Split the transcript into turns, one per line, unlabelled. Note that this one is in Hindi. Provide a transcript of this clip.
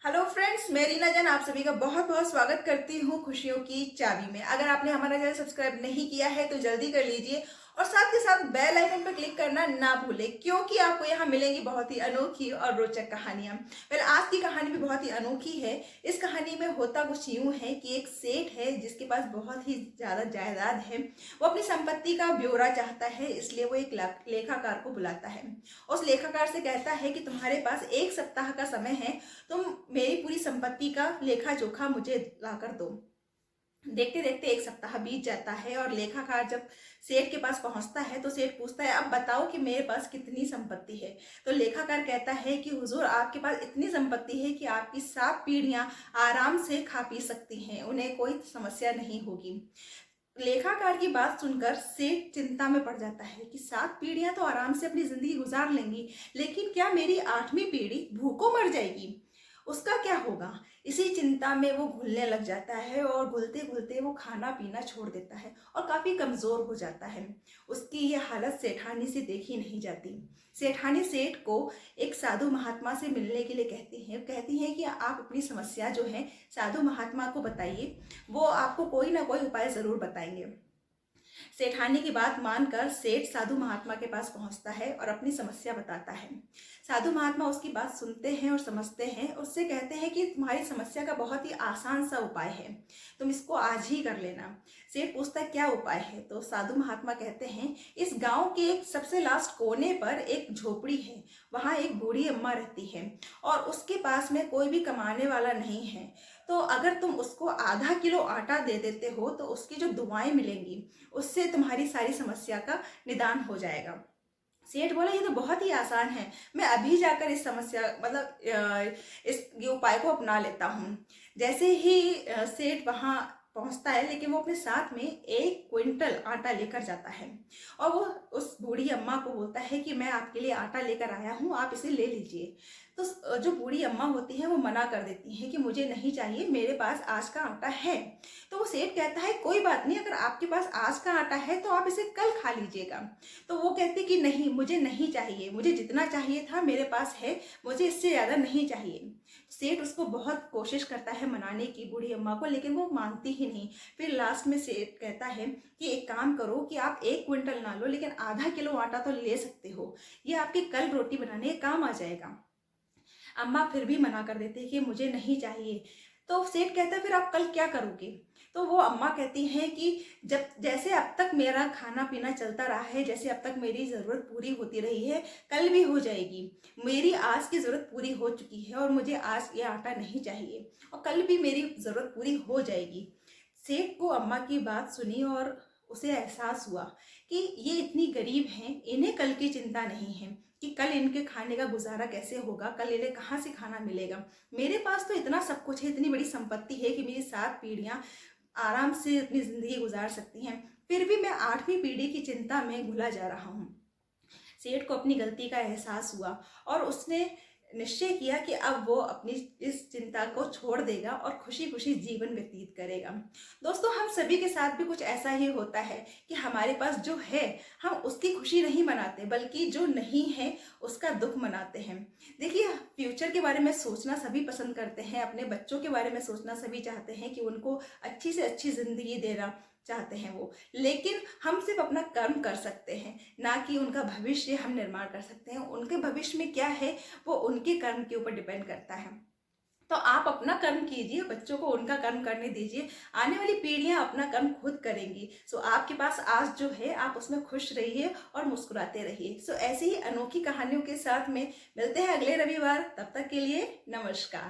हेलो फ्रेंड्स, मैं रीना जैन आप सभी का बहुत बहुत स्वागत करती हूँ खुशियों की चाबी में। अगर आपने हमारा चैनल सब्सक्राइब नहीं किया है तो जल्दी कर लीजिए और साथ के साथ बेल आइकन पर क्लिक करना ना भूलें, क्योंकि आपको यहाँ मिलेंगी बहुत ही अनोखी और रोचक कहानियाँ। आज की कहानी भी बहुत ही अनोखी है। इस कहानी में होता कुछ यूँ है कि एक सेठ है जिसके पास बहुत ही ज़्यादा जायदाद है। वो अपनी संपत्ति का ब्यौरा चाहता है, इसलिए वो एक लेखाकार को बुलाता है। उस लेखाकार से कहता है कि तुम्हारे पास एक सप्ताह का समय है, तुम मेरी पूरी संपत्ति का लेखा जोखा मुझे लाकर दो। देखते देखते एक सप्ताह बीत जाता है और लेखाकार जब सेठ के पास पहुंचता है तो सेठ पूछता है, अब बताओ कि मेरे पास कितनी संपत्ति है। तो लेखाकार कहता है कि हुजूर, आपके पास इतनी संपत्ति है कि आपकी 7 पीढ़ियां आराम से खा पी सकती हैं, उन्हें कोई समस्या नहीं होगी। लेखाकार की बात सुनकर सेठ चिंता में पड़ जाता है कि 7 पीढ़ियां तो आराम से अपनी जिंदगी गुजार लेंगी, लेकिन क्या मेरी 8वीं पीढ़ी भूखों मर जाएगी? उसका क्या होगा? इसी चिंता में वो घुलने लग जाता है और घुलते घुलते वो खाना पीना छोड़ देता है और काफी कमजोर हो जाता है। उसकी ये हालत सेठानी से देखी नहीं जाती। सेठानी सेठ को एक साधु महात्मा से मिलने के लिए कहती हैं कि आप अपनी समस्या जो है साधु महात्मा को बताइए, वो आपको कोई ना कोई उपाय जरूर बताएंगे। सेठानी की बात मानकर सेठ साधु महात्मा के पास पहुंचता है और अपनी समस्या बताता है। साधु महात्मा उसकी बात सुनते हैं और समझते हैं। उससे कहते हैं कि तुम्हारी समस्या का बहुत ही आसान सा उपाय है, तुम इसको आज ही कर लेना। सेठ पूछता है क्या उपाय है? तो साधु महात्मा कहते हैं, इस गांव के एक सबसे लास्ट कोने पर एक झोपड़ी है, वहां एक बूढ़ी अम्मा रहती है और उसके पास में कोई भी कमाने वाला नहीं है। तो अगर तुम उसको आधा किलो आटा दे देते हो तो उसकी जो दुआएं मिलेंगी उससे तुम्हारी सारी समस्या का निदान हो जाएगा। सेठ बोला, ये तो बहुत ही आसान है, मैं अभी जाकर इस समस्या इस ये उपाय को अपना लेता हूँ। जैसे ही सेठ वहां पहुंचता है, लेकिन वो अपने साथ में 1 क्विंटल आटा लेकर जाता है और वो उस बूढ़ी अम्मा को बोलता है कि मैं आपके लिए आटा लेकर आया हूँ, आप इसे ले लीजिए। तो जो बूढ़ी अम्मा होती हैं वो मना कर देती हैं कि मुझे नहीं चाहिए, मेरे पास आज का आटा है। तो वो सेठ कहता है कोई बात नहीं, अगर आपके पास आज का आटा है तो आप इसे कल खा लीजिएगा। तो वो कहती कि नहीं, मुझे नहीं चाहिए, मुझे जितना चाहिए था मेरे पास है, मुझे इससे ज़्यादा नहीं चाहिए। सेठ उसको बहुत कोशिश करता है मनाने की, बूढ़ी अम्मा को, लेकिन वो मानती ही नहीं। फिर लास्ट में सेठ कहता है कि एक काम करो कि आप 1 क्विंटल ना लो, लेकिन आधा किलो आटा तो ले सकते हो, ये आपकी कल रोटी बनाने काम आ जाएगा। अम्मा फिर भी मना कर देते हैं कि मुझे नहीं चाहिए। तो सेठ कहता है फिर आप कल क्या करोगे? तो वो अम्मा कहती हैं कि जब जैसे अब तक मेरा खाना पीना चलता रहा है, जैसे अब तक मेरी ज़रूरत पूरी होती रही है, कल भी हो जाएगी। मेरी आज की ज़रूरत पूरी हो चुकी है और मुझे आज ये आटा नहीं चाहिए और कल भी मेरी ज़रूरत पूरी हो जाएगी। सेठ को अम्मा की बात सुनी और उसे एहसास हुआ कि ये इतनी गरीब हैं, इन्हें कल की चिंता नहीं है कि कल इनके खाने का गुजारा कैसे होगा, कल इन्हें कहाँ से खाना मिलेगा। मेरे पास तो इतना सब कुछ है, इतनी बड़ी संपत्ति है कि मेरी 7 पीढ़ियां आराम से अपनी जिंदगी गुजार सकती हैं, फिर भी मैं 8वीं पीढ़ी की चिंता में घुला जा रहा हूँ। सेठ को अपनी गलती का एहसास हुआ और उसने निश्चय किया कि अब वो अपनी इस चिंता को छोड़ देगा और खुशी खुशी जीवन व्यतीत करेगा। दोस्तों, हम सभी के साथ भी कुछ ऐसा ही होता है कि हमारे पास जो है हम उसकी खुशी नहीं मनाते, बल्कि जो नहीं है उसका दुख मनाते हैं। देखिए, फ्यूचर के बारे में सोचना सभी पसंद करते हैं, अपने बच्चों के बारे में सोचना सभी चाहते हैं कि उनको अच्छी से अच्छी जिंदगी देना चाहते हैं वो, लेकिन हम सिर्फ अपना कर्म कर सकते हैं, ना कि उनका भविष्य हम निर्माण कर सकते हैं। उनके भविष्य में क्या है वो उनके कर्म के ऊपर डिपेंड करता है। तो आप अपना कर्म कीजिए, बच्चों को उनका कर्म करने दीजिए, आने वाली पीढ़ियां अपना कर्म खुद करेंगी। सो आपके पास आज जो है आप उसमें खुश रहिए और मुस्कुराते रहिए। सो ऐसी ही अनोखी कहानियों के साथ में मिलते हैं अगले रविवार। तब तक के लिए नमस्कार।